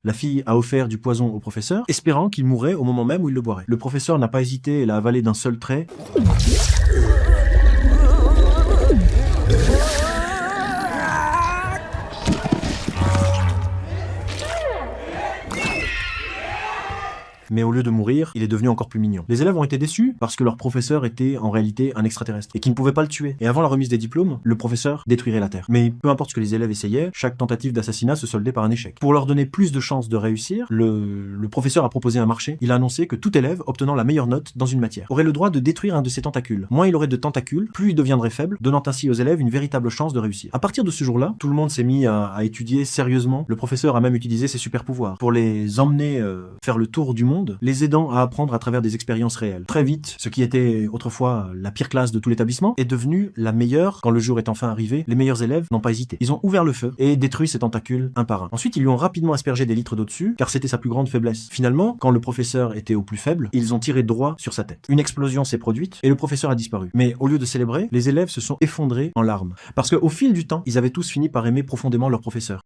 La fille a offert du poison au professeur, espérant qu'il mourrait au moment même où il le boirait. Le professeur n'a pas hésité et l'a avalé d'un seul trait. Mais au lieu de mourir, il est devenu encore plus mignon. Les élèves ont été déçus parce que leur professeur était en réalité un extraterrestre et qu'ils ne pouvaient pas le tuer. Et avant la remise des diplômes, le professeur détruirait la Terre. Mais peu importe ce que les élèves essayaient, chaque tentative d'assassinat se soldait par un échec. Pour leur donner plus de chances de réussir, le professeur a proposé un marché. Il a annoncé que tout élève obtenant la meilleure note dans une matière aurait le droit de détruire un de ses tentacules. Moins il aurait de tentacules, plus il deviendrait faible, donnant ainsi aux élèves une véritable chance de réussir. À partir de ce jour-là, tout le monde s'est mis à étudier sérieusement. Le professeur a même utilisé ses super pouvoirs pour les emmener faire le tour du monde, les aidant à apprendre à travers des expériences réelles. Très vite, ce qui était autrefois la pire classe de tout l'établissement est devenu la meilleure. Quand le jour est enfin arrivé, les meilleurs élèves n'ont pas hésité. Ils ont ouvert le feu et détruit ses tentacules un par un. Ensuite, ils lui ont rapidement aspergé des litres d'eau dessus, car c'était sa plus grande faiblesse. Finalement, quand le professeur était au plus faible, ils ont tiré droit sur sa tête. Une explosion s'est produite et le professeur a disparu. Mais au lieu de célébrer, les élèves se sont effondrés en larmes. Parce qu'au fil du temps, ils avaient tous fini par aimer profondément leur professeur.